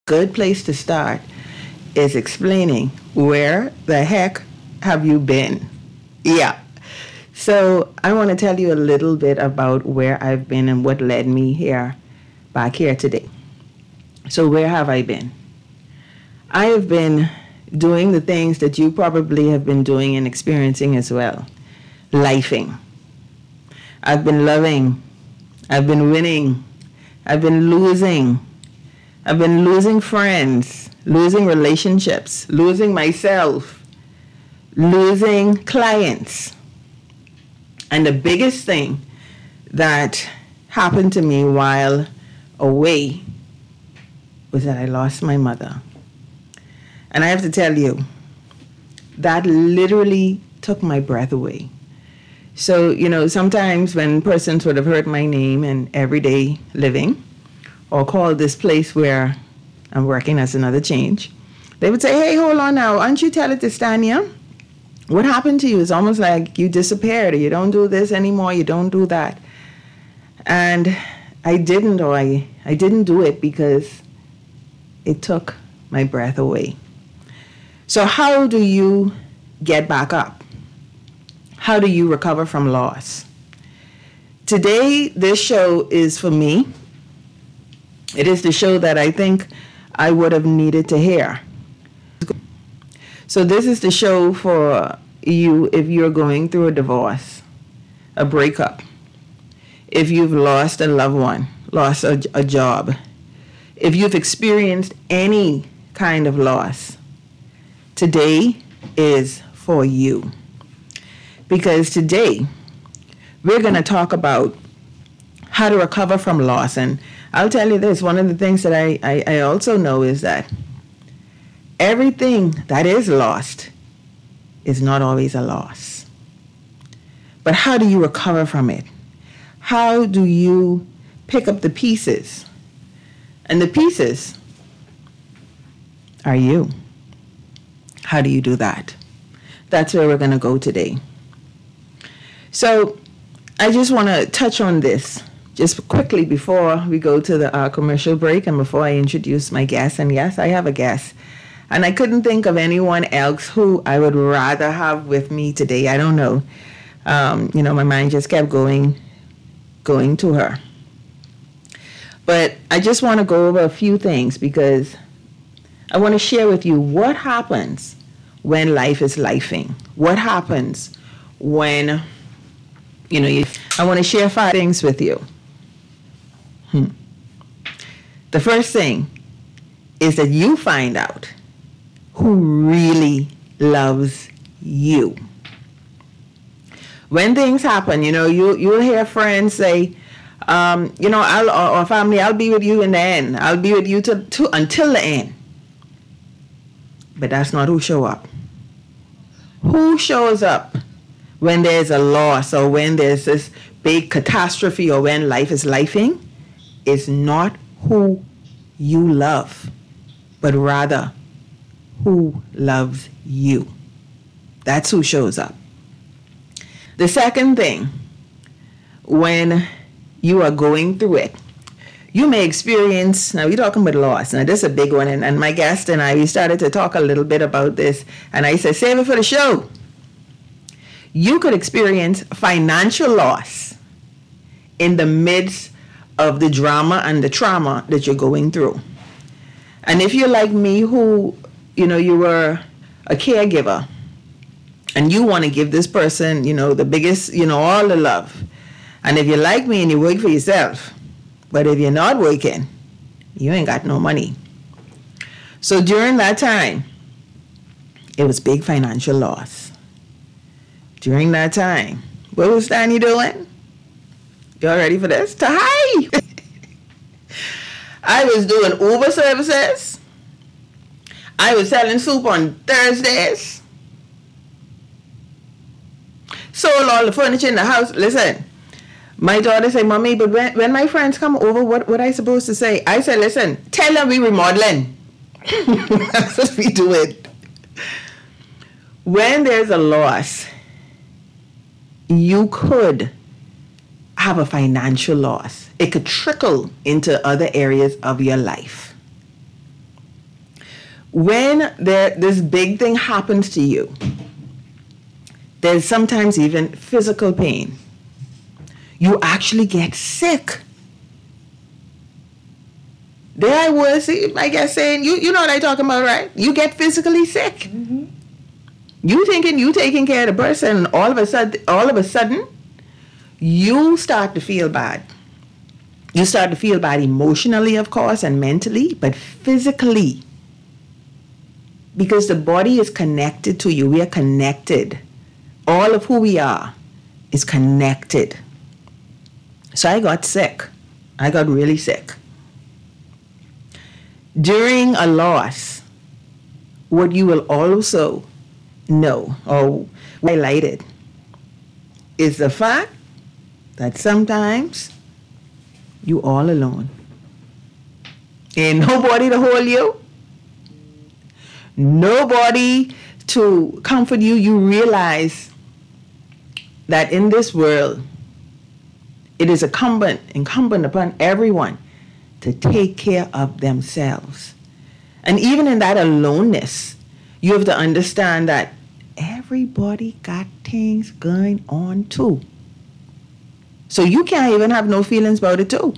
good place to start is explaining where the heck have you been? Yeah. So I want to tell you a little bit about where I've been and what led me back here today. So where have I been? I have been doing the things that you probably have been doing and experiencing as well. Lifing. I've been loving. I've been winning. I've been losing. I've been losing friends, losing relationships, losing myself, losing clients. And the biggest thing that happened to me while away was that I lost my mother. And I have to tell you, that literally took my breath away. So, sometimes when persons would have heard my name in everyday living or called this place where I'm working as another change, they would say, hey, hold on now, aren't you tell it to Stanya? What happened to you? It's almost like you disappeared, or you don't do this anymore, you don't do that. And I didn't do it because it took my breath away. So how do you get back up? How do you recover from loss? Today, this show is for me. It is the show that I think I would have needed to hear. So this is the show for you if you're going through a divorce, a breakup, if you've lost a loved one, lost a job, if you've experienced any kind of loss. Today is for you. Because today, we're going to talk about how to recover from loss. And I'll tell you this, one of the things that I also know is that everything that is lost is not always a loss. But how do you recover from it? How do you pick up the pieces? And the pieces are you. How do you do that? That's where we're going to go today. So I just want to touch on this just quickly before we go to the commercial break and before I introduce my guest. And yes, I have a guest. And I couldn't think of anyone else who I would rather have with me today. I don't know. My mind just kept going to her. But I just want to go over a few things because I want to share with you what happens when life is lifing. What happens when, I want to share 5 things with you. The first thing is that you find out who really loves you. When things happen, you'll hear friends say, or family, I'll be with you in the end. I'll be with you until the end. But that's not who show up. Who shows up when there's a loss or when there's this big catastrophe or when life is lifing is not who you love, but rather who loves you. That's who shows up. The second thing, when you are going through it, you may experience, now we're talking about loss. Now this is a big one, and my guest and I, we started to talk a little bit about this, and I said, save it for the show. You could experience financial loss in the midst of the drama and the trauma that you're going through. And if you're like me who, you were a caregiver, and you want to give this person, the biggest, all the love. And if you're like me and you work for yourself, but if you're not working, you ain't got no money. So during that time, it was big financial loss. During that time, what was Stanya doing? Y'all ready for this? Hi! I was doing Uber services. I was selling soup on Thursdays. Sold all the furniture in the house. Listen. My daughter said, Mommy, but when my friends come over, what I supposed to say? I said, listen, tell them we remodeling. That's what we do it. When there's a loss, you could have a financial loss. It could trickle into other areas of your life. When this big thing happens to you, there's sometimes even physical pain. You actually get sick. There I was, I guess, saying, you know what I'm talking about, right? You get physically sick. Mm-hmm. You thinking you taking care of the person, and all of a sudden, you start to feel bad. You start to feel bad emotionally, of course, and mentally, but physically. Because the body is connected to you. We are connected. All of who we are is connected. So I got sick. I got really sick. During a loss, what you will also know or highlighted is the fact that sometimes you all alone. Ain't nobody to hold you. Nobody to comfort you. You realize that in this world, it is incumbent upon everyone to take care of themselves. And even in that aloneness, you have to understand that everybody got things going on too. So you can't even have no feelings about it too.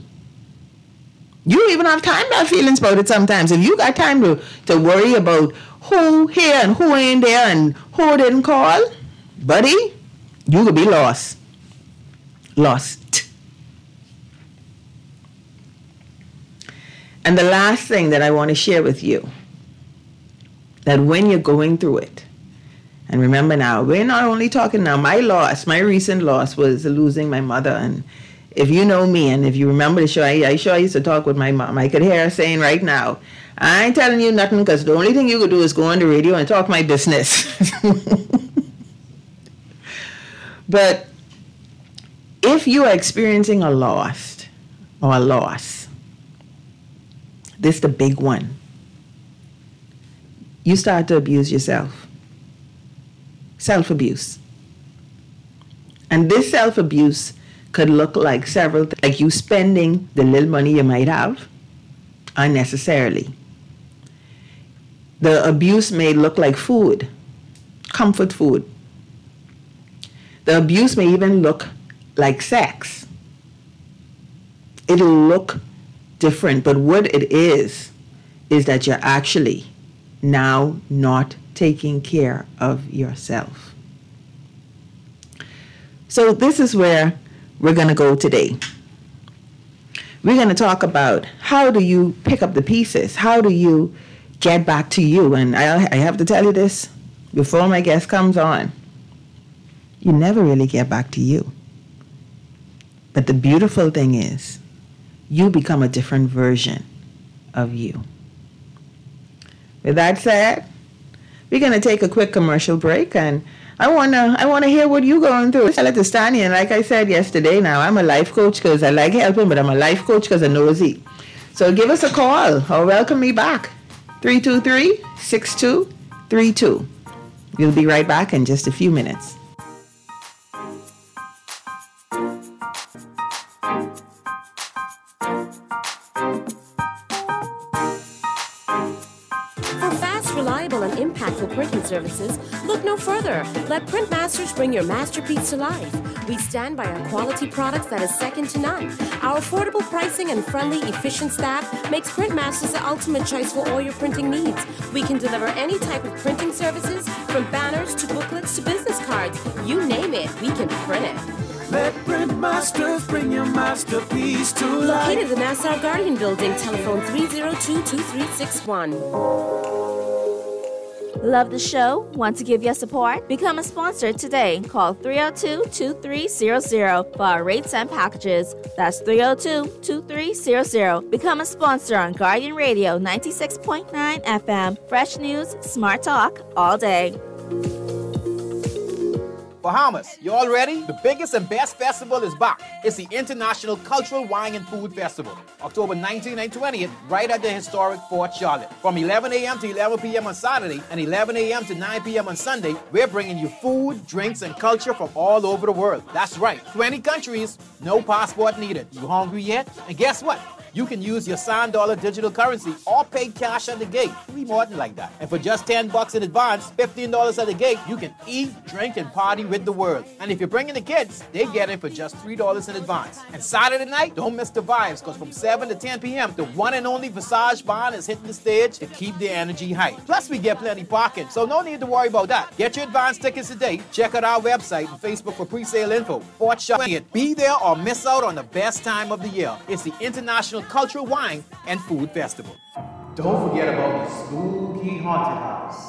You don't even have time to have feelings about it sometimes. If you got time to worry about who here and who ain't there and who didn't call, buddy, you could be lost. Lost. And the last thing that I want to share with you, that when you're going through it, and remember now, we're not only talking now, my recent loss was losing my mother. And if you know me, and if you remember the show, I used to talk with my mom. I could hear her saying right now, I ain't telling you nothing because the only thing you could do is go on the radio and talk my business. But if you are experiencing a loss, this is the big one. You start to abuse yourself. Self-abuse. And this self-abuse could look like several things, like you spending the little money you might have unnecessarily. The abuse may look like food, comfort food. The abuse may even look like sex. It'll look different, but what it is that you're actually now not taking care of yourself. So this is where we're going to go today. We're going to talk about how do you pick up the pieces? How do you get back to you? And I have to tell you this before my guest comes on. You never really get back to you. But the beautiful thing is, you become a different version of you. With that said, we're going to take a quick commercial break, and I want to hear what you're going through. Tell it to Stanya, and like I said yesterday, now I'm a life coach because I like helping, but I'm a life coach because I'm nosy. So give us a call or welcome me back, 323-6232. We'll be right back in just a few minutes. Reliable and impactful printing services, look no further. Let Printmasters bring your masterpiece to life. We stand by our quality products that is second to none. Our affordable pricing and friendly, efficient staff makes Printmasters the ultimate choice for all your printing needs. We can deliver any type of printing services, from banners to booklets to business cards. You name it, we can print it. Let Printmasters bring your masterpiece to life. Located in the Nassau Guardian Building, telephone 302-2361. Love the show? Want to give your support? Become a sponsor today. Call 302-2300 for our rates and packages. That's 302-2300. Become a sponsor on Guardian Radio 96.9 FM. Fresh news, smart talk, all day. Bahamas, you all ready? The biggest and best festival is back. It's the International Cultural Wine and Food Festival, October 19th and 20th, right at the historic Fort Charlotte. From 11 a.m. to 11 p.m. on Saturday and 11 a.m. to 9 p.m. on Sunday, we're bringing you food, drinks, and culture from all over the world. That's right, 20 countries, no passport needed. You hungry yet? And guess what? You can use your Sand Dollar digital currency or pay cash at the gate. We more than like that. And for just $10 in advance, $15 at the gate, you can eat, drink, and party with the world. And if you're bringing the kids, they get it for just $3 in advance. And Saturday night, don't miss the vibes, because from 7 to 10 p.m., the one and only Visage Band is hitting the stage to keep the energy high. Plus, we get plenty parking, so no need to worry about that. Get your advance tickets today. Check out our website and Facebook for pre-sale info. Fort Charlotte. Be there or miss out on the best time of the year. It's the International Cultural Wine and Food Festival. Don't forget about the spooky haunted house.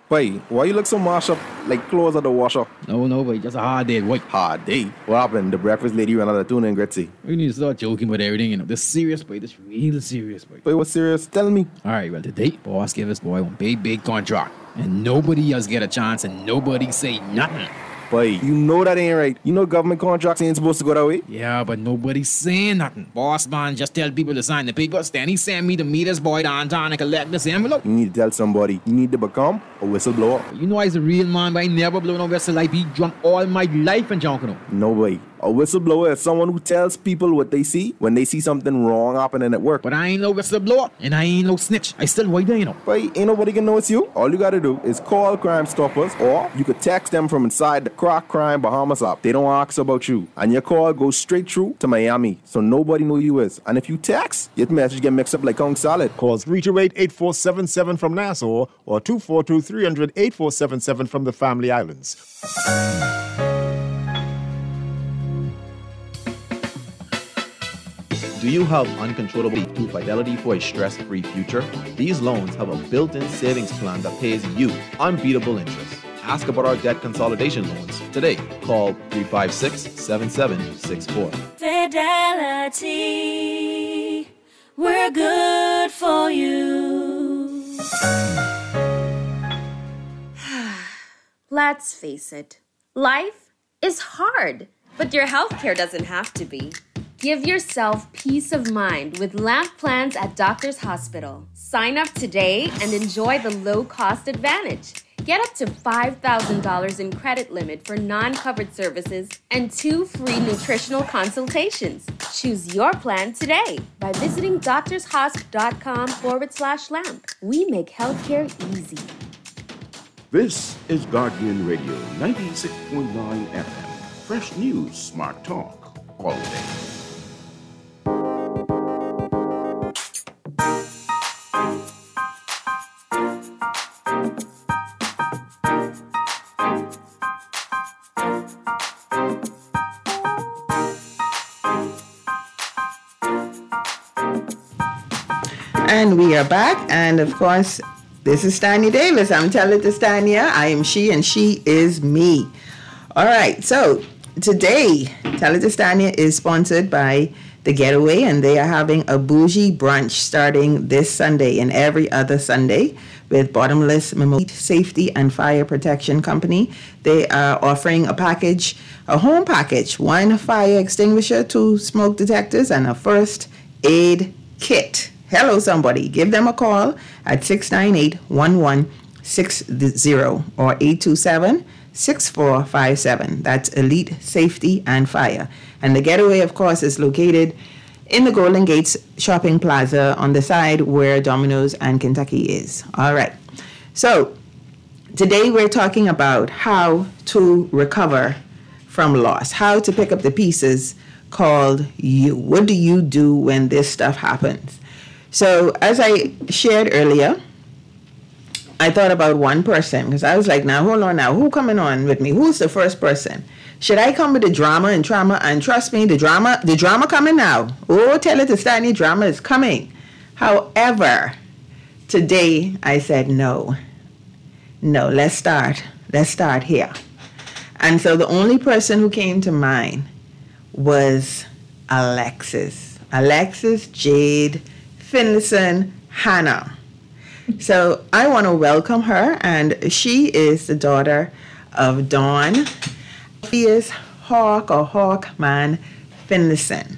Boy, why you look so mashed up like clothes at the washer? No, boy, just a hard day, boy. Hard day? What happened? The breakfast lady ran out of tuna and gritty. We need to start joking about everything, you know. This serious, boy. This real serious, boy. Boy, what's serious? Tell me. All right, well, today, boss gave us, boy, one big contract. And nobody else get a chance and nobody say nothing. Boy, you know that ain't right. You know government contracts ain't supposed to go that way. Yeah, but nobody's saying nothing. Boss man just tell people to sign the paper. Stanny sent me to meet this boy downtown and collect this envelope. You need to tell somebody. You need to become a whistleblower. You know I's a real man, but I never blow no whistle. I be drunk all my life and junk, you know. No way. A whistleblower is someone who tells people what they see when they see something wrong happening at work. But I ain't no whistleblower, and I ain't no snitch. I still white there, you know. But ain't nobody gonna know it's you. All you gotta do is call Crime Stoppers, or you could text them from inside the Crack Crime Bahamas app. They don't ask about you, and your call goes straight through to Miami, so nobody know you is. And if you text, your message get mixed up like Kong Salad. Call 328-8477 from Nassau or 242-300-8477 from the Family Islands. Do you have uncontrollable to Fidelity for a stress-free future? These loans have a built-in savings plan that pays you unbeatable interest. Ask about our debt consolidation loans today. Call 356-7764. Fidelity, we're good for you. Let's face it, life is hard, but your healthcare doesn't have to be. Give yourself peace of mind with LAMP plans at Doctors Hospital. Sign up today and enjoy the low-cost advantage. Get up to $5,000 in credit limit for non-covered services and 2 free nutritional consultations. Choose your plan today by visiting doctorshosp.com/LAMP. We make healthcare easy. This is Guardian Radio 96.9 FM. Fresh news, smart talk, all day. And we are back, and of course, this is Stanya Davis. I'm telling to Stanya, I am she and she is me. All right, so today, Tell It to Stanya is sponsored by The Getaway, and they are having a bougie brunch starting this Sunday and every other Sunday with Bottomless Mimosa Safety and Fire Protection Company. They are offering a package, a home package, 1 fire extinguisher, 2 smoke detectors, and a first aid kit. Hello, somebody. Give them a call at 698-1160 or 827-6457. That's Elite Safety and Fire. And The Getaway, of course, is located in the Golden Gates Shopping Plaza on the side where Domino's and Kentucky is. All right. So today we're talking about how to recover from loss, how to pick up the pieces called you. What do you do when this stuff happens? So as I shared earlier, I thought about one person because I was like, now, hold on now. Who coming on with me? Who's the first person? Should I come with the drama and trauma? And trust me, the drama coming now. Oh, tell it to Stanya, drama is coming. However, today I said, no, let's start here. And so the only person who came to mind was Alexis Jade Finlayson Hannah. So I want to welcome her, and she is the daughter of Don Phineas Hawkman Finlayson.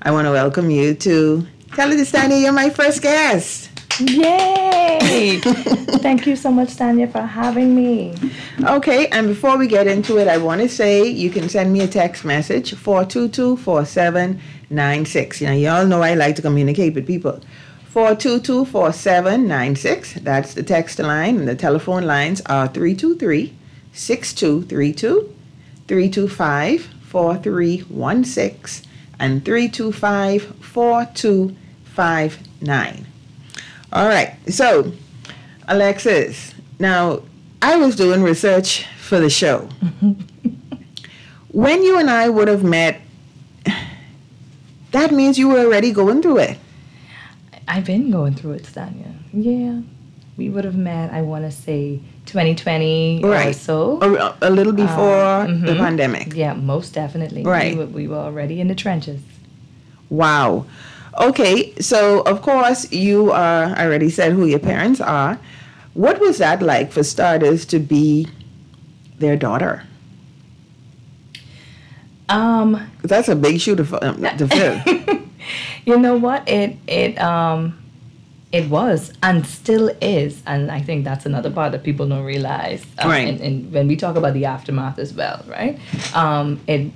I want to welcome you to Tell It to Stanya. You're my first guest. Yay! Thank you so much, Stanya, for having me. Okay, and before we get into it, I want to say you can send me a text message, 422-47 4796. You know, you all know I like to communicate with people. 422-4796. That's the text line, and the telephone lines are 323-6232, 325-4316, and 325-4259. All right. So, Alexis, now I was doing research for the show. When you and I would have met, that means you were already going through it. I've been going through it, Stanya. Yeah. We would have met, I want to say, 2020 or so. A little before the pandemic. Yeah, most definitely. Right. We were already in the trenches. Wow. Okay, so of course you I already said who your parents are. What was that like for starters to be their daughter? That's a big shoe to fill. You know what? It was and still is, and I think that's another part that people don't realize. Right. And when we talk about the aftermath as well, right?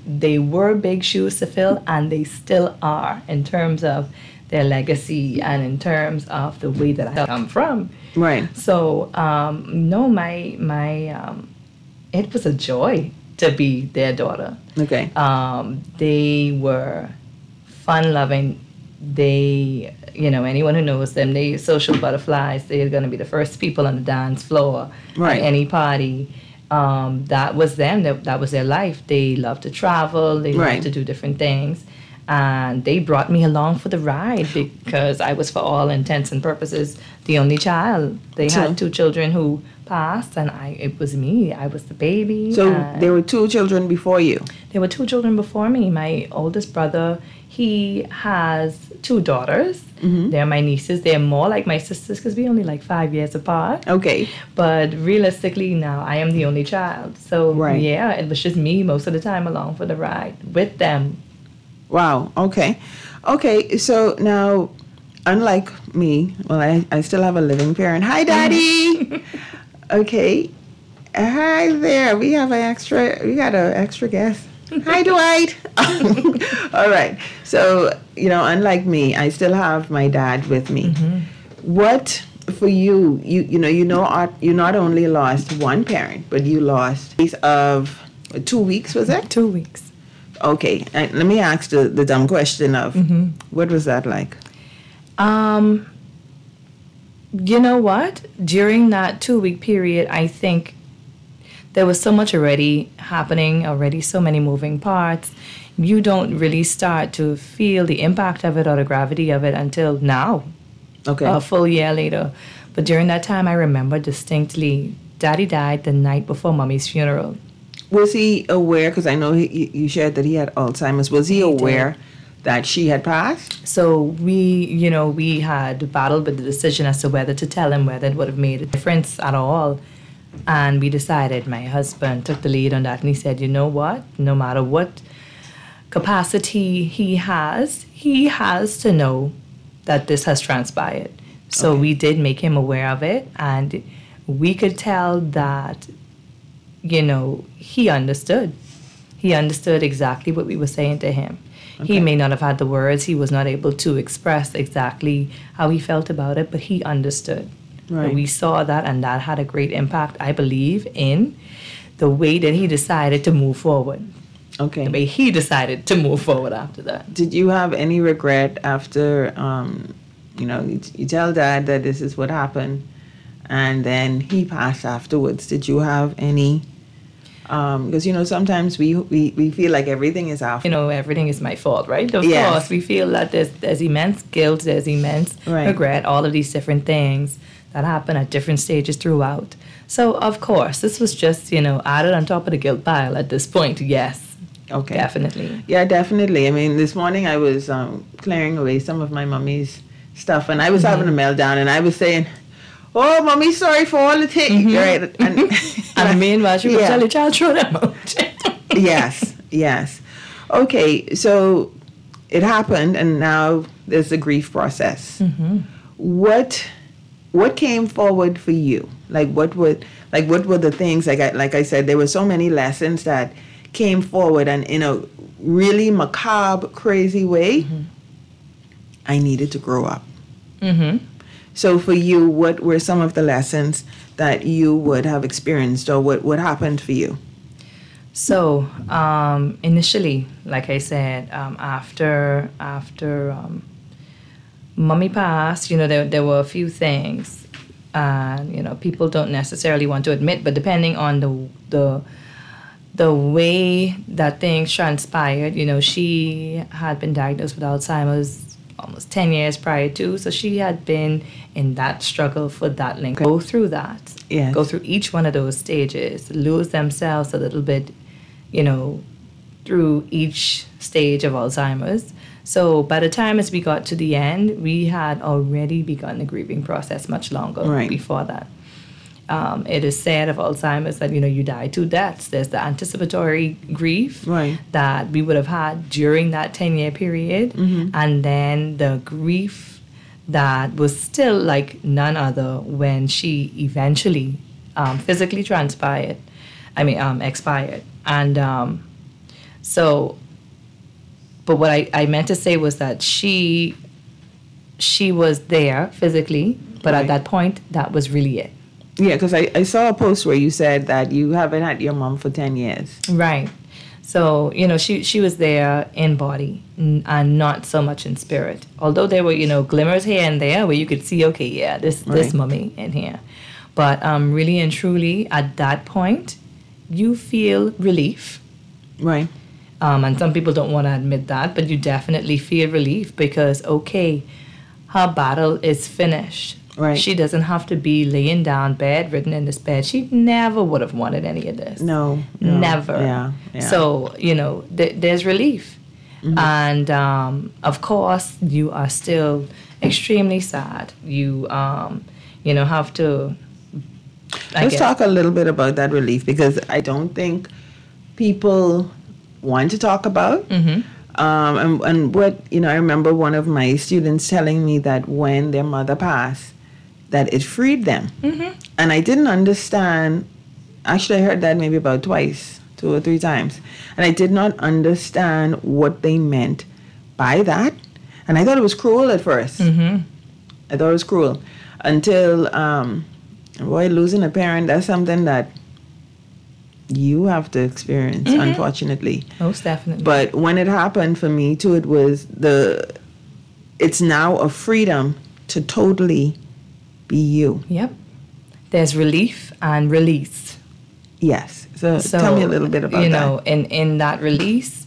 They were big shoes to fill, and they still are in terms of their legacy and in terms of the way that I come from. Right. So no, my it was a joy to be their daughter. Okay. They were fun-loving. They, anyone who knows them, they social butterflies. They're going to be the first people on the dance floor at any party. That was them. That was their life. They loved to travel. They loved to do different things. And they brought me along for the ride because I was, for all intents and purposes, the only child. They had two children who passed, and it was me. I was the baby. So there were two children before you? There were two children before me. My oldest brother, he has two daughters. They're my nieces. They're more like my sisters because we're only like 5 years apart. Okay. But realistically now, I am the only child. So yeah, it was just me most of the time along for the ride with them. Wow. Okay. Okay. So now, unlike me, well, I still have a living parent. Hi, Daddy. Okay. Hi there. We got an extra guest. Hi, Dwight. All right. So, unlike me, I still have my dad with me. What for you? You not only lost one parent, but you lost a space of 2 weeks. Was it 2 weeks? Okay. And let me ask the dumb question of what was that like? You know what? During that 2 week period, I think there was so much already happening, so many moving parts. You don't really start to feel the impact of it or the gravity of it until now. Okay. A full year later. But during that time, I remember distinctly, Daddy died the night before Mommy's funeral. Was he aware, because I know you shared that he had Alzheimer's, was he aware that she had passed? So we had battled with the decision as to whether to tell him, whether it would have made a difference at all. And we decided, my husband took the lead on that, and he said, you know what, no matter what capacity he has to know that this has transpired. So we did make him aware of it, and we could tell that, he understood. He understood exactly what we were saying to him. Okay. He may not have had the words. He was not able to express exactly how he felt about it, but he understood. Right. We saw that, and that had a great impact, I believe, in the way that he decided to move forward. Okay. The way he decided to move forward after that. Did you have any regret after, you tell Dad that this is what happened, and then he passed afterwards? Did you have any? Because, sometimes we feel like everything is our fault. Everything is my fault, right? Of course, we feel that there's immense guilt, there's immense regret, all of these different things that happen at different stages throughout. So, of course, this was just, added on top of the guilt pile at this point, yes. Okay. Definitely. Yeah, definitely. I mean, this morning I was clearing away some of my mommy's stuff, and I was having a meltdown, and I was saying, oh, Mommy, sorry for all the things. Right? And meanwhile, she would tell the child, throw them out. Yes. Okay, so it happened, and now there's the grief process. What came forward for you? What were the things? Like I said, there were so many lessons that came forward and in a really macabre, crazy way, I needed to grow up. So for you, what were some of the lessons that you would have experienced, or what happened for you? So initially, like I said, after Mommy passed, there were a few things, people don't necessarily want to admit, but depending on the way that things transpired, she had been diagnosed with Alzheimer's almost 10 years prior to, so she had been in that struggle for that length. Go through that, go through each one of those stages, lose themselves a little bit, through each stage of Alzheimer's. So by the time as we got to the end, we had already begun the grieving process much longer before that. It is said of Alzheimer's that, you die two deaths. There's the anticipatory grief that we would have had during that 10-year period, and then the grief that was still like none other when she eventually physically expired. And but what I meant to say was that she was there physically, but at that point, that was really it. Yeah, because I saw a post where you said that you haven't had your mom for 10 years. Right. So, she was there in body and not so much in spirit. Although there were, glimmers here and there where you could see, okay, yeah, this mummy in here. But really and truly, at that point, you feel relief. Right. And some people don't want to admit that, but you definitely feel relief because, okay, her battle is finished. Right. She doesn't have to be laying down bedridden in this bed. She never would have wanted any of this. No. Never. Yeah. So, there's relief. And, of course, you are still extremely sad. You, have to... Let's talk a little bit about that relief, because I don't think people want to talk about. And what, I remember one of my students telling me that when their mother passed, that it freed them. And I didn't understand. Actually, I heard that maybe about 2 or 3 times. And I did not understand what they meant by that. And I thought it was cruel at first. I thought it was cruel. Until, losing a parent, that's something that you have to experience, unfortunately. Most definitely. But when it happened for me too, it's now a freedom to totally be you. Yep. There's relief and release. Yes. So tell me a little bit about that. In that release,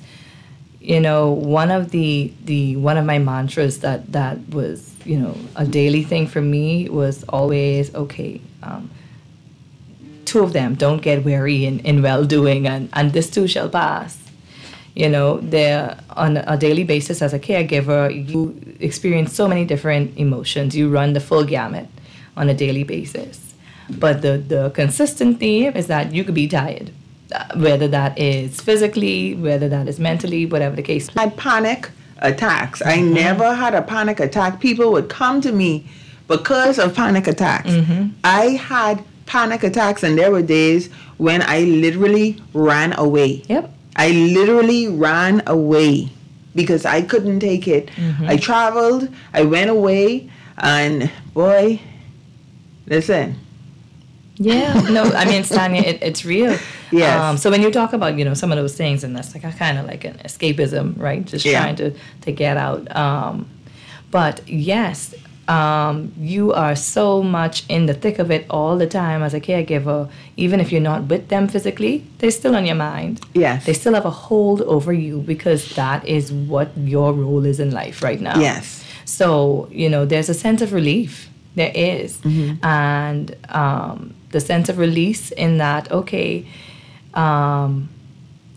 one of my mantras that was, a daily thing for me was always, okay, 2 of them, don't get weary in well-doing, and this too shall pass. They're on a daily basis as a caregiver, you experience so many different emotions. You run the full gamut on a daily basis. But the consistent theme is that you could be tired, whether that is physically, whether that is mentally, whatever the case. I had panic attacks. I never had a panic attack. People would come to me because of panic attacks. I had panic attacks, and there were days when I literally ran away. Yep. I literally ran away because I couldn't take it. I traveled, I went away, and boy, listen. Yeah, no, I mean, Stanya, it's real. Yes. So when you talk about, some of those things, and that's like a kind of like an escapism, right? Just trying to get out. But yes, you are so much in the thick of it all the time as a caregiver. Even if you're not with them physically, they're still on your mind. Yes. They still have a hold over you because that is what your role is in life right now. Yes. So, there's a sense of relief. There is. And the sense of release in that, okay,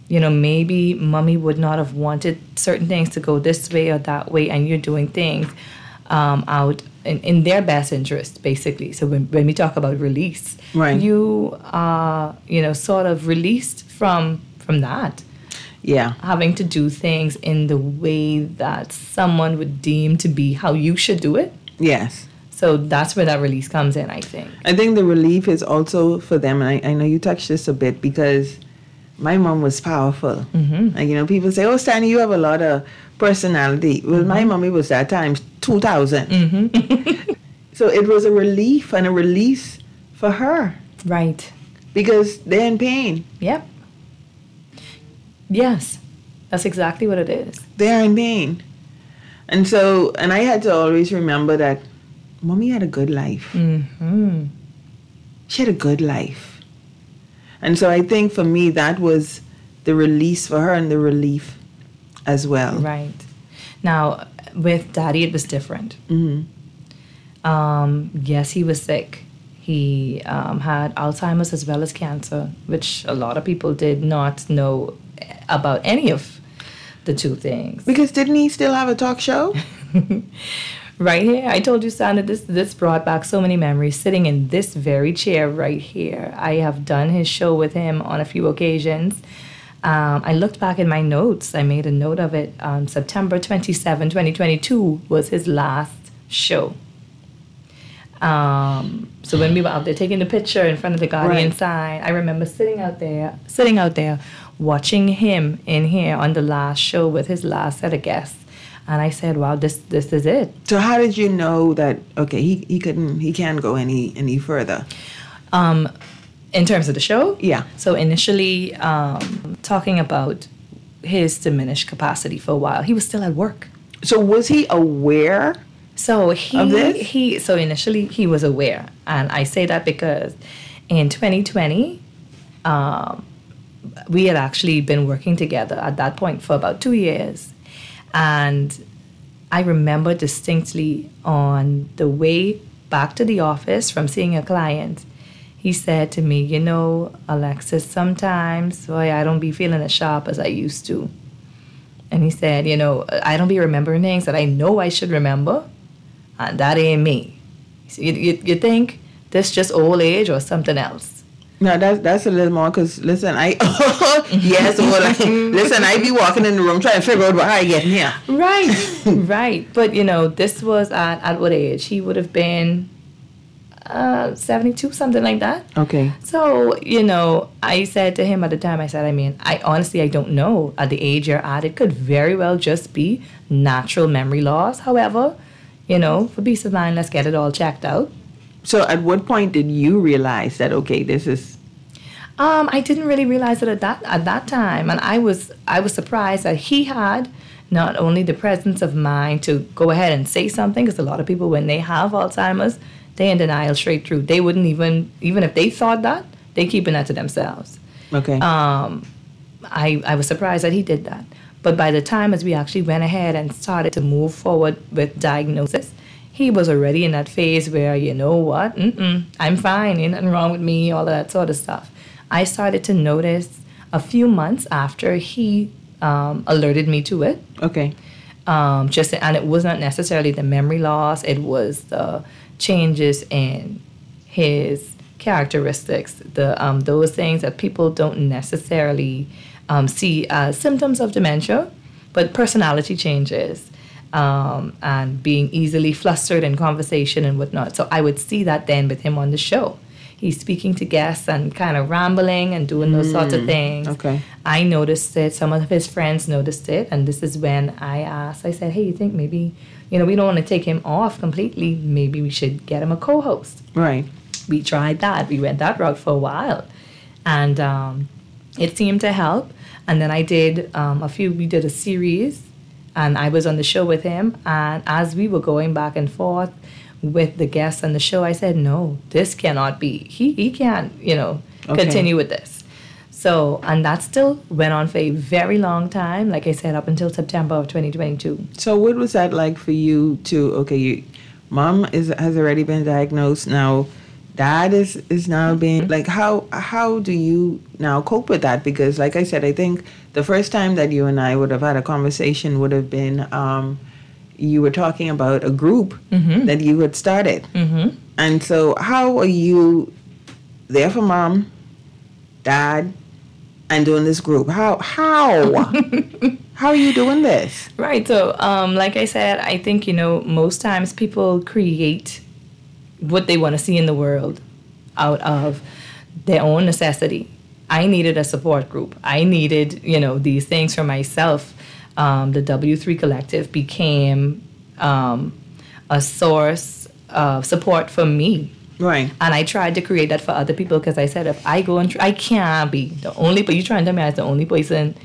maybe mommy would not have wanted certain things to go this way or that way, and you're doing things out in their best interest, basically. So when we talk about release, you are, sort of released from that. Yeah. Having to do things in the way that someone would deem to be how you should do it. Yes. So that's where that release comes in, I think. I think the relief is also for them, and I know you touched this a bit, because my mom was powerful. Like, you know, people say, oh, Stanya, you have a lot of personality. Well, my mommy was that times 2,000. So it was a relief and a release for her. Right. Because they're in pain. Yep. Yes. That's exactly what it is. They're in pain. And so, and I had to always remember that Mommy had a good life. She had a good life. And so I think for me, that was the release for her and the relief as well. Right. Now, with Daddy, it was different. Yes, he was sick. He had Alzheimer's as well as cancer, which a lot of people did not know about any of the two things. Because didn't he still have a talk show? Right here. I told you, Sandra, this brought back so many memories. Sitting in this very chair right here. I have done his show with him on a few occasions. I looked back in my notes. I made a note of it. September 27, 2022 was his last show. So when we were out there taking the picture in front of the Guardian sign, I remember sitting out there, watching him in here on the last show with his last set of guests. And I said, wow, this is it. So how did you know that, okay, he can't go any further? In terms of the show? Yeah. So initially, talking about his diminished capacity for a while, he was still at work. So was he aware of this? So initially he was aware. And I say that because in 2020, we had actually been working together at that point for about 2 years. And I remember distinctly on the way back to the office from seeing a client, he said to me, you know, Alexis, sometimes, boy, I don't be feeling as sharp as I used to. And he said, you know, I don't be remembering things that I know I should remember, and that ain't me. So you think this just old age or something else? No, that's a little more, because, listen, listen, I be walking in the room trying to figure out what I get in here. Right, right. But, you know, this was at what age? He would have been 72, something like that. Okay. So, you know, I said to him at the time, I honestly, I don't know at the age you're at. It could very well just be natural memory loss. However, you know, for peace of mind, let's get it all checked out. So at what point did you realize that, okay, this is... I didn't really realize it at that time. And I was surprised that he had not only the presence of mind to go ahead and say something, because a lot of people, when they have Alzheimer's, they in denial straight through. They wouldn't even if they thought that, they keeping that to themselves. Okay. I was surprised that he did that. But by the time as we actually went ahead and started to move forward with diagnosis, he was already in that phase where, you know what, I'm fine, ain't nothing wrong with me, all of that sort of stuff. I started to notice a few months after he alerted me to it. Okay. And it was not necessarily the memory loss, it was the changes in his characteristics, those things that people don't necessarily see as symptoms of dementia, but personality changes. And being easily flustered in conversation and whatnot. So I would see that then with him on the show. He's speaking to guests and kind of rambling and doing those sorts of things. Okay. I noticed it. Some of his friends noticed it. And this is when I asked, I said, hey, you think maybe, you know, we don't want to take him off completely. Maybe we should get him a co-host. Right. We tried that. We went that route for a while. And it seemed to help. And then I did we did a series. And I was on the show with him, and as we were going back and forth with the guests on the show, I said, no, this cannot be. He can't, you know, continue with this. So, and that still went on for a very long time, like I said, up until September of 2022. So what was that like for you to, mom has already been diagnosed now, dad is now being, like, how do you now cope with that? Because like I said, I think the first time that you and I would have had a conversation would have been, you were talking about a group that you had started. And so how are you there for mom, dad, and doing this group? How are you doing this? Right. So, like I said, I think, you know, most times people create what they want to see in the world out of their own necessity. I needed a support group. I needed, these things for myself. The W3 Collective became a source of support for me. Right. And I tried to create that for other people because I said, if I go and I can't be the only, but you trying to tell me I was the only person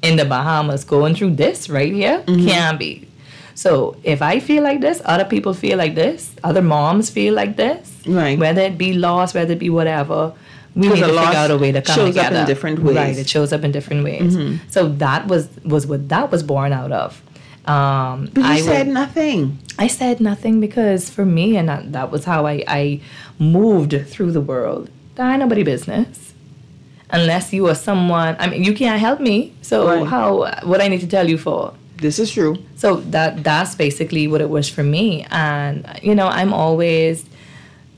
in the Bahamas going through this right here? Can't be. So if I feel like this, other people feel like this, other moms feel like this, right? Whether it be loss, whether it be whatever, we need to figure out a way to come shows together. Up in different ways. Right, it shows up in different ways. So that was what that was born out of. But you said nothing. I said nothing because for me, and that was how I moved through the world. That ain't nobody business. Unless you are someone, I mean, you can't help me. So what I need to tell you for? This is true. So that's basically what it was for me. And, I'm always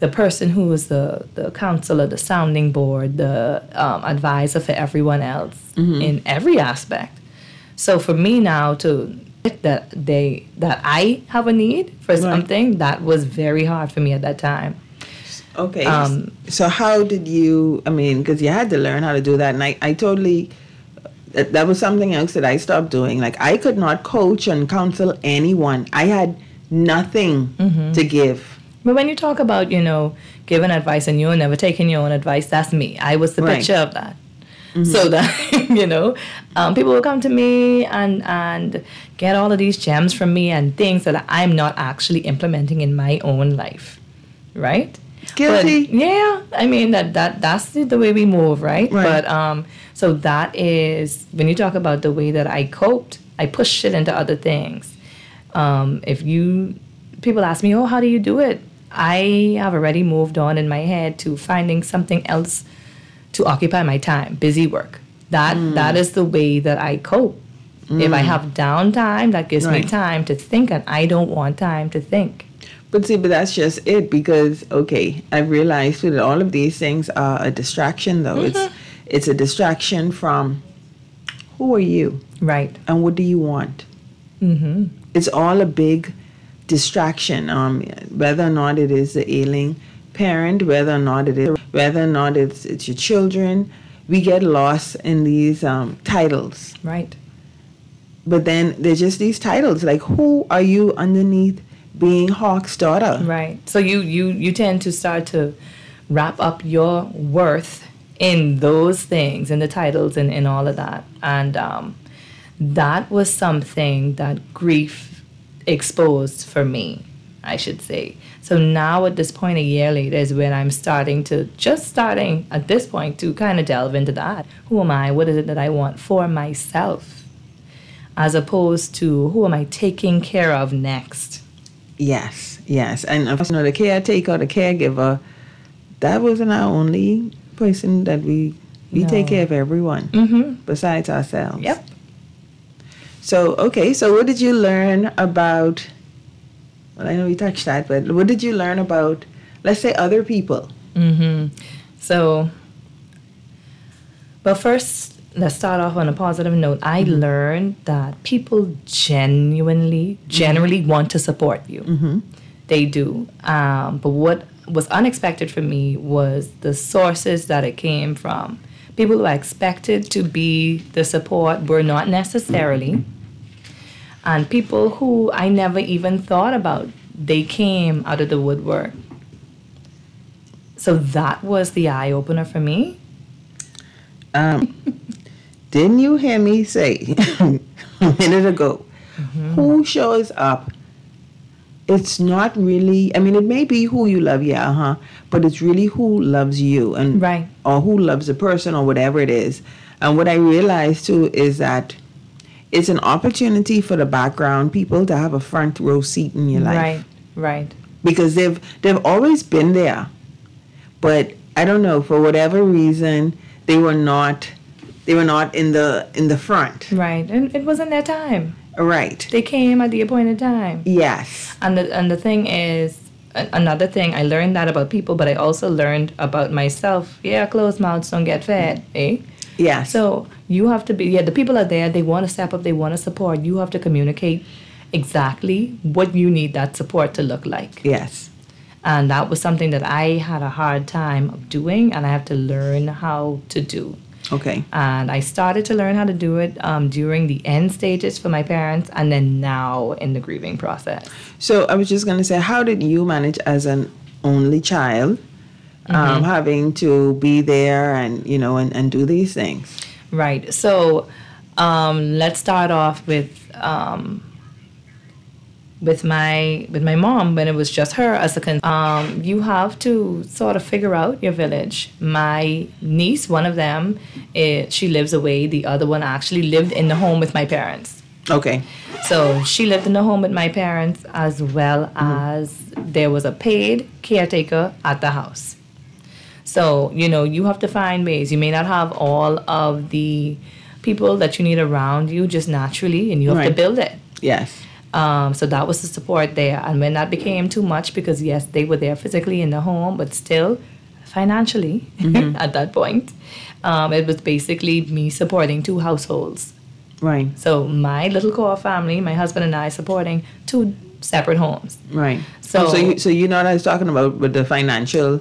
the person who was the counselor, the sounding board, the advisor for everyone else in every aspect. So for me now to that I have a need for something, that was very hard for me at that time. Okay. So how did you, because you had to learn how to do that. And I totally, that was something else that I stopped doing. Like, I could not coach and counsel anyone. I had nothing to give. But when you talk about, giving advice and you're never taking your own advice, that's me. I was the picture of that. So that, people will come to me and get all of these gems from me and things that I'm not actually implementing in my own life, right? Guilty. But, yeah, that's the way we move, right? But so that is, when you talk about the way that I coped, I pushed it into other things. People ask me, oh, how do you do it? I have already moved on in my head to finding something else to occupy my time, busy work. That is the way that I cope. If I have downtime, that gives me time to think, and I don't want time to think. But that's just it, because, I've realized that all of these things are a distraction, though. It's a distraction from who are you? Right. And what do you want? It's all a big distraction, whether or not it is the ailing parent, whether or not it's your children. We get lost in these titles. Right. But then they're just these titles. Like, who are you underneath being Hawk's daughter? Right. So you tend to start to wrap up your worth in those things, in the titles and in all of that. And that was something that grief exposed for me, I should say. So now at this point, a year later, is when I'm starting at this point to kind of delve into that. Who am I? What is it that I want for myself? As opposed to who am I taking care of next? Yes. And the caretaker, the caregiver, that wasn't our only person that we take care of everyone besides ourselves. Yep. So what did you learn about, well, I know we touched that, but what did you learn about, let's say, other people? So, but first, let's start off on a positive note. I learned that people generally want to support you. They do. But what was unexpected for me was the sources that it came from. People who I expected to be the support were not necessarily. And people who I never even thought about, they came out of the woodwork. So that was the eye-opener for me. Didn't you hear me say a minute ago, who shows up? It's not really, it may be who you love, but it's really who loves you, and or who loves a person or whatever it is. And what I realized too is that it's an opportunity for the background people to have a front row seat in your life. Right. Because they've always been there, but I don't know, for whatever reason they were not in the front. Right, and it wasn't their time. Right. They came at the appointed time. Yes. And the thing is, another thing, I learned that about people, but I also learned about myself. Yeah, closed mouths don't get fed, eh? Yeah. So you have to be, the people are there, they want to step up, they want to support. You have to communicate exactly what you need that support to look like. Yes. And that was something that I had a hard time of doing, and I have to learn how to do. Okay. And I started to learn how to do it during the end stages for my parents, and then now in the grieving process. So I was just going to say, how did you manage as an only child, having to be there and, you know, and do these things? Right. So let's start off with my mom, when it was just her as you have to sort of figure out your village. My niece, one of them, she lives away. The other one actually lived in the home with my parents. Okay. So she lived in the home with my parents, as well as there was a paid caretaker at the house. So, you know, you have to find ways. You may not have all of the people that you need around you just naturally, and you have to build it. Yes. So that was the support there. And when that became too much, because yes, they were there physically in the home, but still financially at that point, it was basically me supporting 2 households. Right. So my little core family, my husband and I, supporting 2 separate homes. Right. So, so you know what I was talking about with the financial?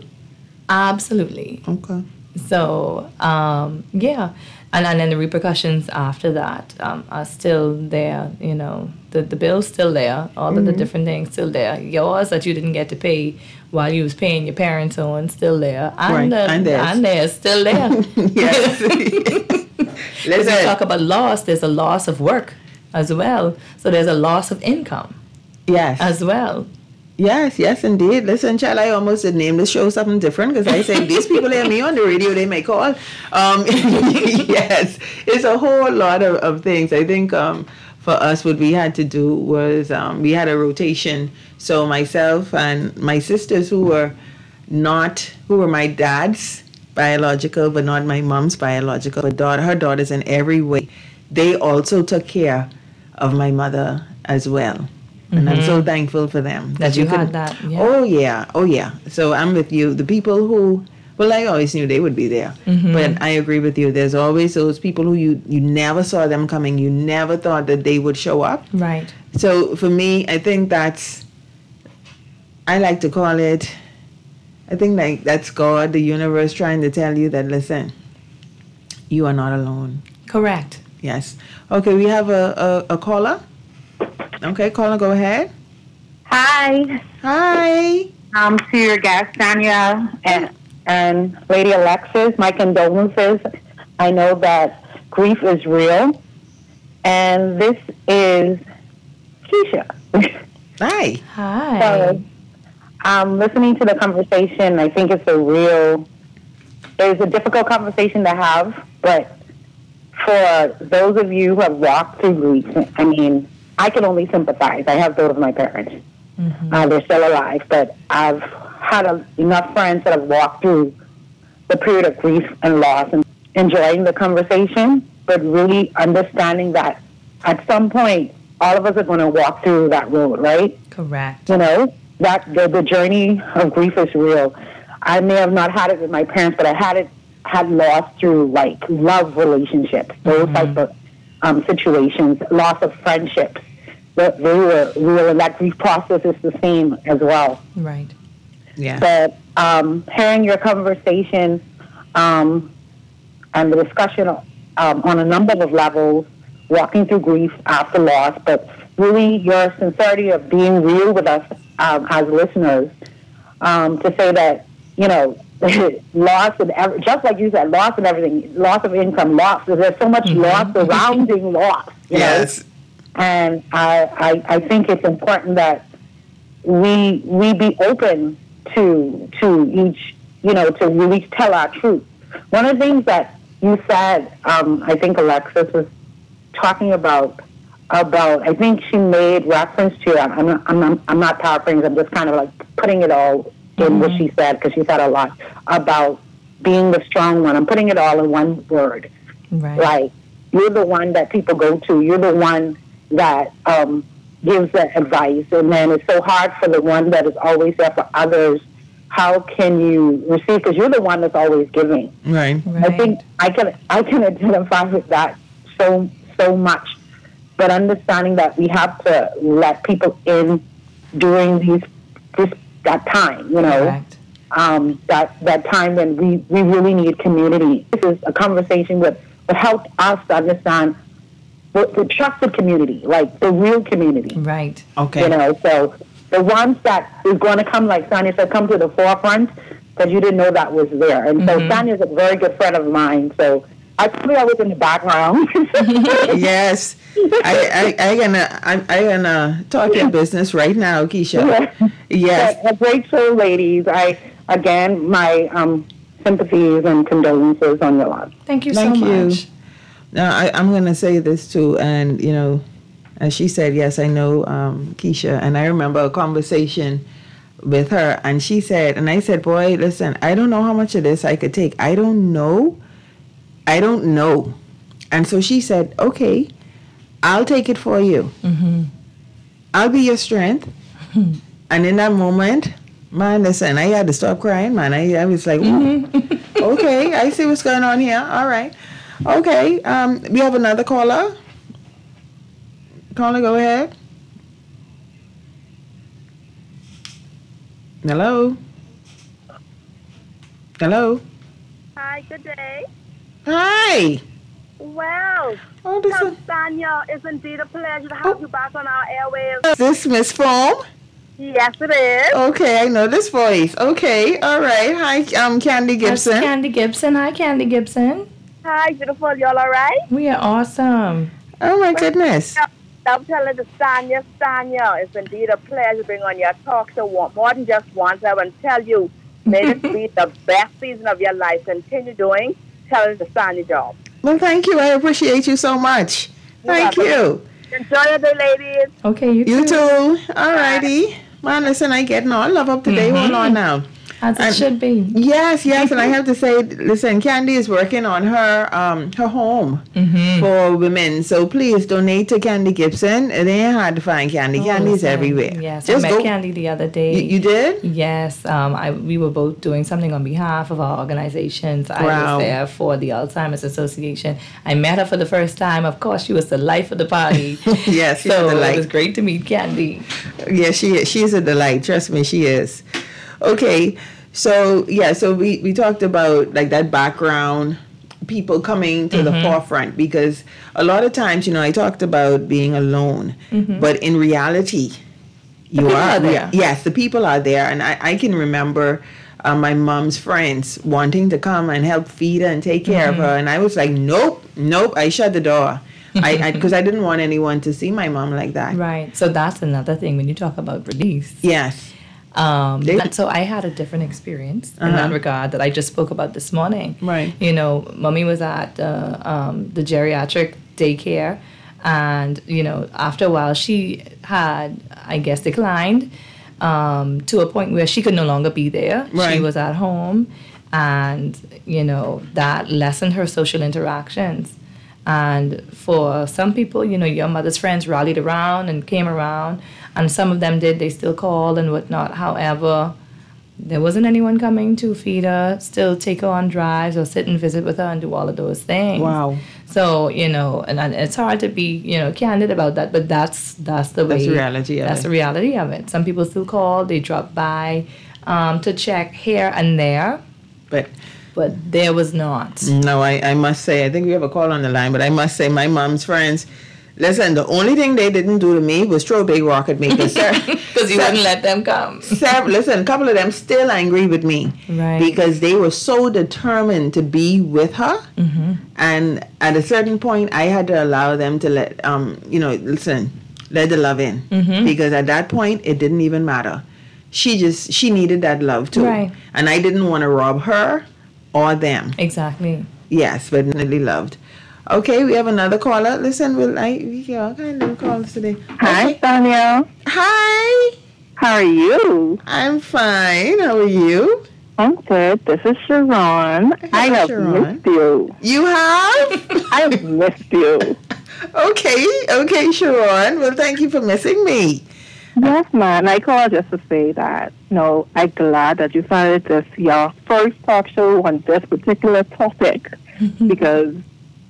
Absolutely. Okay. So, yeah. And then the repercussions after that are still there, you know. The bill's still there, all of the different things still there. Yours that you didn't get to pay while you was paying your parents' own still there. And, and theirs still there. Yes. Let's talk about loss. There's a loss of work as well. So there's a loss of income. Yes. As well. Yes, indeed. Listen, child, I almost did name the show something different because I said, these people hear me on the radio, they may call. Yes, it's a whole lot of things. I think for us, what we had to do was we had a rotation. So myself and my sisters who were my dad's biological, but not my mom's biological, but her daughters in every way, they also took care of my mother as well. And I'm so thankful for them. That you had that. Yeah. Oh, yeah. So I'm with you. The people who, well, I always knew they would be there. But I agree with you. There's always those people who you never saw them coming. You never thought that they would show up. Right. So for me, I think I like to call it, I think like that's God, the universe trying to tell you that, listen, you are not alone. Correct. Yes. Okay, we have a caller. Okay, caller, go ahead. Hi. Hi. To your guest, Stanya and Lady Alexis, my condolences. I know that grief is real. And this is Keisha. Hi. Hi. So, listening to the conversation, I think it's a difficult conversation to have, but for those of you who have walked through grief, I mean, I can only sympathize. I have both of my parents. They're still alive, but I've had enough friends that have walked through the period of grief and loss and enjoying the conversation, but really understanding that at some point, all of us are going to walk through that road, right? Correct. You know, that the journey of grief is real. I may have not had it with my parents, but I had loss through, like, love relationships, those type of situations, loss of friendships. They were real, and that grief process is the same as well. Right. Yeah. But hearing your conversation and the discussion on a number of levels, walking through grief after loss, but really your sincerity of being real with us as listeners, to say that, you know, loss and just like you said, loss and everything, loss of income, loss. There's so much loss surrounding loss. You know? And I think it's important that we be open to each, you know, to really tell our truth. One of the things that you said, I think Alexis was talking about. I think she made reference to. I'm not paraphrasing. I'm just kind of like putting it all in what she said, because she said a lot about being the strong one. I'm putting it all in one word. Right. Like, you're the one that people go to. You're the one that gives the advice, and then it's so hard for the one that is always there for others. How can you receive? Because you're the one that's always giving. Right. I think I can identify with that so much. But understanding that we have to let people in during that time, you know. Correct. that time when we really need community. This is a conversation that would help us to understand the trusted community, like the real community. Right. Okay. You know, so the ones that is going to come, like Stanya said, come to the forefront because you didn't know that was there. And so Stanya is a very good friend of mine. So I probably was in the background. Yes. I'm gonna talk your business right now, Keisha. Yes. A great show, ladies. Again, my sympathies and condolences on your loss. Thank you so much. Now, I'm going to say this too, and, you know, as she said, yes, I know Keisha, and I remember a conversation with her, and she said, and I said, boy, listen, I don't know how much of this I could take. I don't know. And so she said, okay, I'll take it for you. I'll be your strength. And in that moment, man, listen, I had to stop crying, man. I was like, okay, I see what's going on here. All right. Okay, we have another caller. Caller, go ahead. Hello? Hello? Hi, good day. Hi. Well, Stanya, it's indeed a pleasure to have you back on our airwaves. Is this Miss Foam? Yes, it is. Okay, I know this voice. Okay, all right. Hi, Candy Gibson. That's Candy Gibson. Hi, Candy Gibson. Hi, beautiful. Y'all all right? We are awesome. Oh, my goodness. I'm telling the Stanya, it's indeed a pleasure being on your talk show more than just once. I want to tell you, may this be the best season of your life. Continue doing, telling the Stanya job. Well, thank you. I appreciate you so much. Thank you. Enjoy your day, ladies. Okay, you too. You too. All righty. Man, listen, I getting all love up today. Hold on now. As it should be. Yes, and I have to say, listen, Candy is working on her home for women. So please donate to Candy Gibson. It ain't hard to find Candy. Candy's everywhere. Yes, just I met Candy the other day. You did? Yes, we were both doing something on behalf of our organizations. I was there for the Alzheimer's Association. I met her for the first time. Of course, she was the life of the party. Yes, so it was great to meet Candy. Yeah, she's a delight. Trust me, she is. Okay, so we talked about like that background, people coming to the forefront, because a lot of times, you know, I talked about being alone, but in reality, you are there. Yes, the people are there, and I can remember my mom's friends wanting to come and help feed her and take care of her, and I was like, nope, I shut the door. Because I didn't want anyone to see my mom like that. Right. So that's another thing when you talk about release. Yes. So I had a different experience in that regard that I just spoke about this morning. Right. You know, Mommy was at the geriatric daycare, and you know, after a while, she had, I guess, declined to a point where she could no longer be there. Right. She was at home, and you know, that lessened her social interactions. And for some people, you know, your mother's friends rallied around and came around, and some of them did. They still called and whatnot. However, there wasn't anyone coming to feed her, still take her on drives or sit and visit with her and do all of those things. Wow. So, you know, and it's hard to be, you know, candid about that, but that's the way. That's the reality of it. That's the reality of it. Some people still call. They drop by to check here and there. But there was not. No, I must say, I think we have a call on the line, but I must say my mom's friends, listen, the only thing they didn't do to me was throw a big rock at me. Because you wouldn't let them come. Listen, a couple of them still angry with me. Right. Because they were so determined to be with her. And at a certain point, I had to allow them to let the love in. Because at that point, it didn't even matter. She needed that love too. Right. And I didn't want to rob her or them. Exactly. Yes, but definitely loved. Okay, we have another caller. Listen, we got all kind of calls today. Hi, Stanya. Hi. How are you? I'm fine. How are you? I'm good. This is Sharon. I have missed you. You have? I have missed you. Okay, Sharon. Well, thank you for missing me. Yes, man. I called just to say that, no, I'm glad that you found this your first talk show on this particular topic because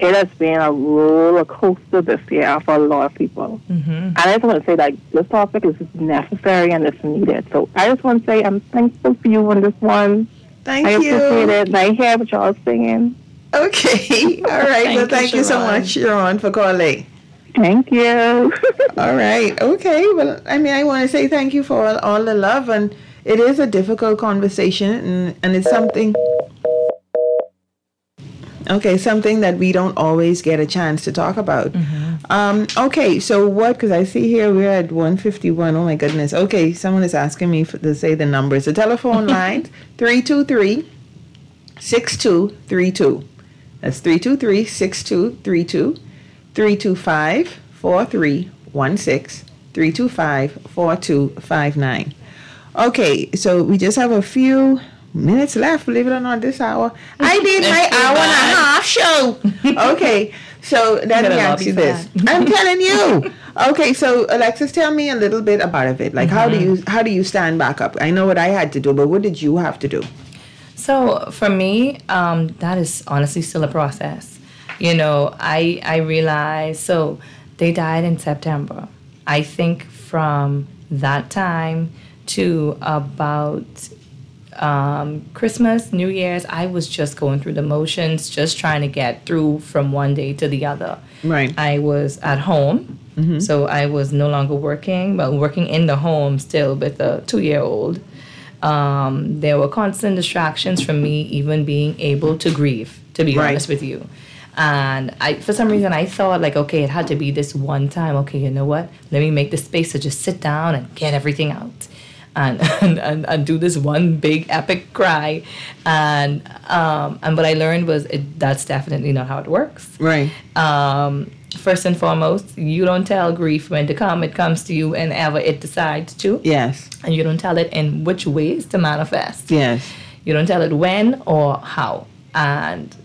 it has been a roller coaster this year for a lot of people. And I just want to say that this topic is necessary and it's needed. So I just want to say I'm thankful for you on this one. Thank I you. appreciate it. And I hear what y'all singing. Okay. All right. Well, thank you so much, Sharon, for calling. Thank you. All right. Okay. Well, I mean, I want to say thank you for all the love. And it is a difficult conversation. And it's something... Okay, something that we don't always get a chance to talk about. Okay, so what, because I see here we're at 151. Oh my goodness. Okay, someone is asking me to say the numbers. The telephone line, 323-6232. That's 323-6232, 325-4316, 325-4259. Okay, so we just have a few minutes left, believe it or not, this hour. I did my hour and a half show. Okay, so let me ask you this. I'm telling you. Okay, so Alexis, tell me a little bit about it. Like, how do you stand back up? I know what I had to do, but what did you have to do? So for me, that is honestly still a process. You know, I realized, so they died in September. I think from that time to about Christmas, New Year's, I was just going through the motions, just trying to get through from one day to the other. Right. I was at home, so I was no longer working, but working in the home still with a 2-year-old. There were constant distractions from me even being able to grieve, to be honest with you. And for some reason, I thought like, okay, it had to be this one time. Okay, you know what? Let me make the space to just sit down and get everything out. And do this one big epic cry, and what I learned was that's definitely not how it works. Right. First and foremost, you don't tell grief when to come; it comes to you whenever it decides to. Yes. And you don't tell it in which ways to manifest. Yes. You don't tell it when or how, and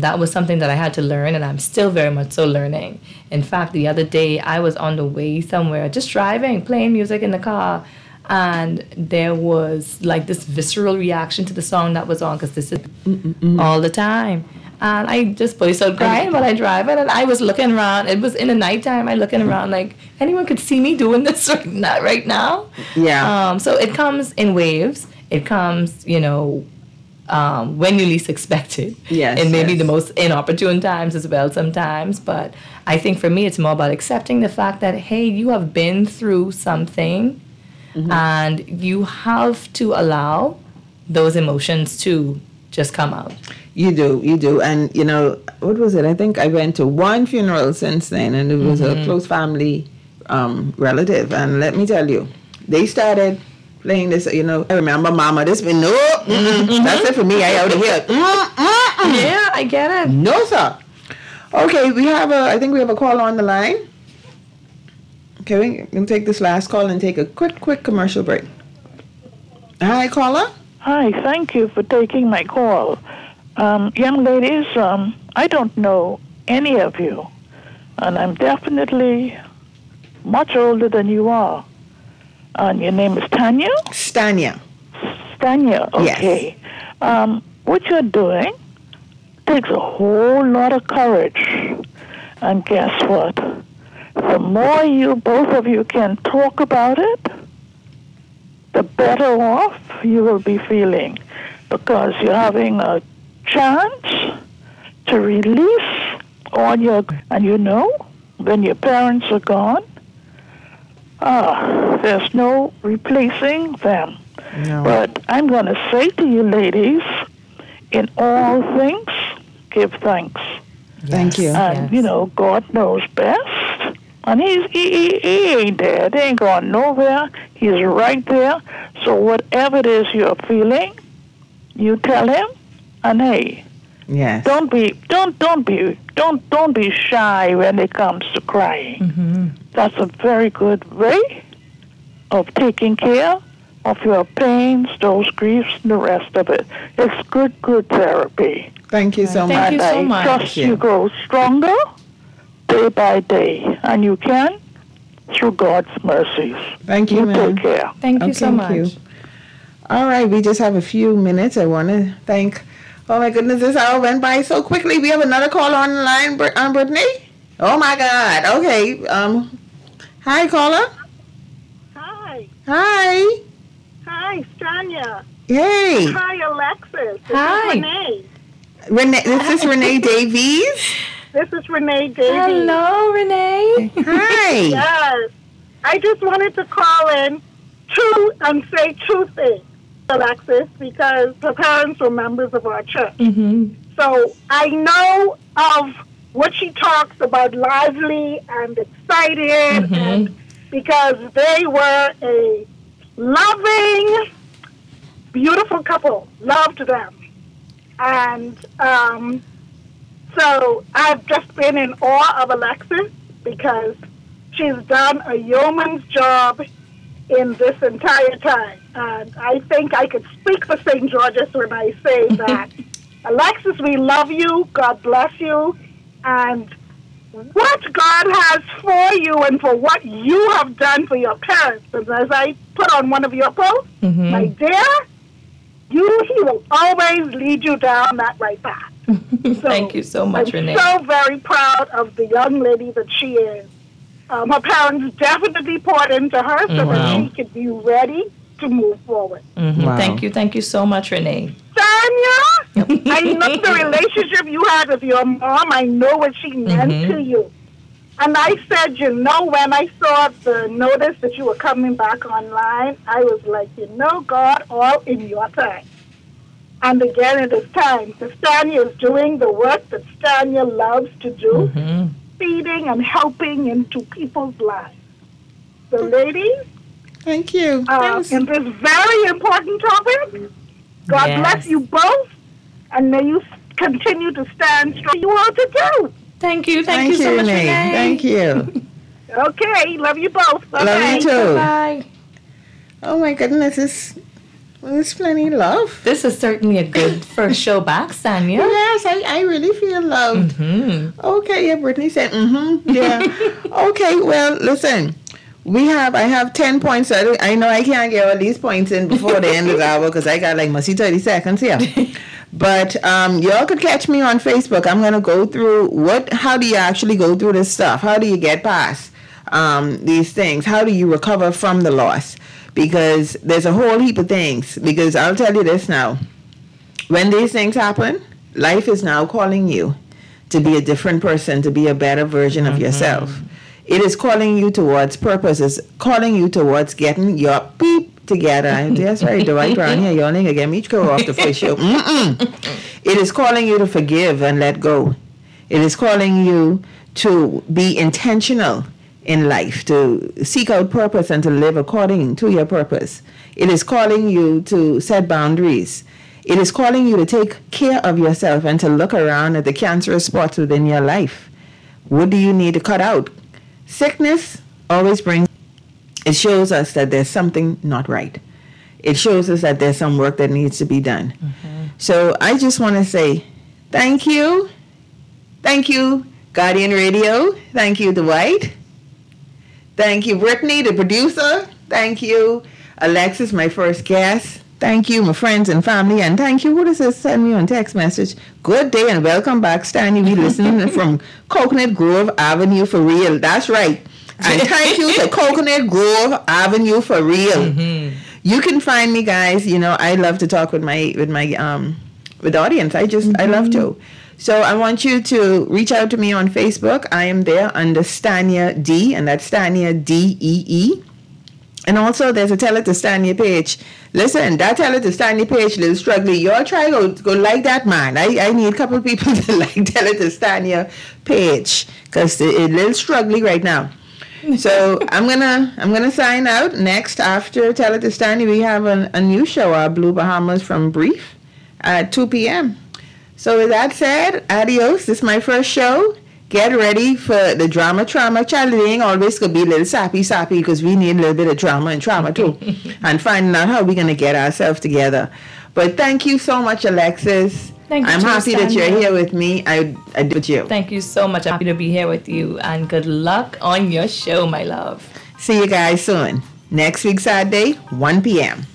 that was something that I had to learn, and I'm still very much so learning. In fact, the other day I was on the way somewhere, just driving, playing music in the car. And there was like this visceral reaction to the song that was on, because this is all the time. And I just burst out crying while I drive it. And I was looking around. It was in the nighttime. I looking around like anyone could see me doing this right now. Yeah. So it comes in waves. It comes, you know, when you least expect it. Yes. And maybe the most inopportune times as well sometimes. But I think for me, it's more about accepting the fact that, hey, you have been through something. And you have to allow those emotions to just come out. You do. And, you know, what was it? I think I went to one funeral since then, and it was a close family relative. And let me tell you, they started playing this, you know, I remember Mama, this been, that's it for me, I out of here. Yeah, I get it. No, sir. Okay, I think we have a call on the line. Okay, we can take this last call and take a quick commercial break. Hi, caller. Hi, thank you for taking my call. Young ladies, I don't know any of you, and I'm definitely much older than you are. And your name is Tanya? Stanya. Stanya, okay. Yes. What you're doing takes a whole lot of courage. And guess what? The more both of you can talk about it, the better off you will be feeling, because you're having a chance to release all your, and you know, when your parents are gone, there's no replacing them. No. But I'm going to say to you ladies, in all things, give thanks. Thank you. And, you know, God knows best. And he ain't dead. He ain't going nowhere. He's right there. So whatever it is you're feeling, you tell him. And hey, yes, don't be shy when it comes to crying. That's a very good way of taking care of your pains, those griefs, and the rest of it. It's good therapy. Thank you so much. Thank you so much. I trust you grow stronger day by day, and you can through God's mercies. Thank you, ma'am. Take care. Thank you so much. All right, we just have a few minutes. I want to thank Oh my goodness, this hour went by so quickly. We have another call on the line, Brittany. Oh my God. Okay. Hi, caller. Hi. Hi. Hi, Stanya. Hey. Hi, Alexis. This Hi. is Renee. This is Renee Davies. This is Renee Davies. Hello, Renee. Hi. Yes. I just wanted to call in and say two things, Alexis, because her parents were members of our church. Mm-hmm. So I know of what she talks about, lively and excited, Mm-hmm. and because they were a loving, beautiful couple. Loved them. And so I've just been in awe of Alexis because she's done a yeoman's job in this entire time. And I think I could speak for St. George's when I say that, Alexis, we love you. God bless you. And what God has for you and for what you have done for your parents. And as I put on one of your posts, my dear, he will always lead you down that right path. So Thank you so much, Renee. I'm so very proud of the young lady that she is. Her parents definitely poured into her so that she could be ready to move forward. Mm-hmm. Wow. Thank you so much, Renee. Stanya, I know the relationship you had with your mom. I know what she meant to you. And I said, when I saw the notice that you were coming back online, I was like, God, all in your time. And again, it is time. So Stanya is doing the work that Stanya loves to do, feeding and helping into people's lives. So, ladies, thank you. In this very important topic, God bless you both, and may you continue to stand strong. You all to do. Thank you so much, Renee. Thank you. Okay, love you both. Bye-bye. Love you too. Bye. Oh my goodness, there's plenty of love. This is certainly a good first show back, Stanya. Yes, I really feel loved. Okay, yeah, Brittany said, yeah. Okay, well, listen. I have 10 points. I know I can't get all these points in before the end of the hour because I got like must 30 seconds here. But y'all could catch me on Facebook. I'm going to go through how do you actually go through this stuff? How do you get past these things? How do you recover from the loss? Because there's a whole heap of things. Because I'll tell you this now. When these things happen, life is now calling you to be a different person, to be a better version of yourself. It is calling you towards purpose. It's calling you towards getting your beep together. That's right, the right around here. Y'all nigga get me go off the first show. It is calling you to forgive and let go. It is calling you to be intentional in life, to seek out purpose and to live according to your purpose. It is calling you to set boundaries. It is calling you to take care of yourself and to look around at the cancerous spots within your life. What do you need to cut out? Sickness always brings, it shows us that there's something not right. It shows us that there's some work that needs to be done. So I just want to say thank you. Thank you, Guardian Radio. Thank you, Dwight. Thank you, Brittany, the producer. Thank you, Alexis, my first guest. Thank you, my friends and family. And thank you, who does this send me on text message? Good day and welcome back, Stanya. We listening from Coconut Grove Avenue for real. That's right. And thank you to Coconut Grove Avenue for real. You can find me, guys. I love to talk with the audience. I love to. So I want you to reach out to me on Facebook. I am there under Stanya D, and that's Stanya DEE. And also, there's a Tell It to Stanya page. Listen, that Tell It to Stanya page, little struggling. Y'all try go like that, man. I need a couple of people to like Tell It to Stanya page because it's a little struggling right now. So I'm gonna sign out. Next, after Tell It to Stanya, we have a new show, our Blue Bahamas from Brief at 2 p.m. So with that said, adios. This is my first show. Get ready for the drama. Child, it ain't always going to be a little sappy because we need a little bit of drama and trauma too. And finding out how we're going to get ourselves together. But thank you so much, Alexis. Thank you, I'm happy that you're here with me. I do with you. Thank you so much. I'm happy to be here with you. And good luck on your show, my love. See you guys soon. Next week, Saturday, 1 p.m.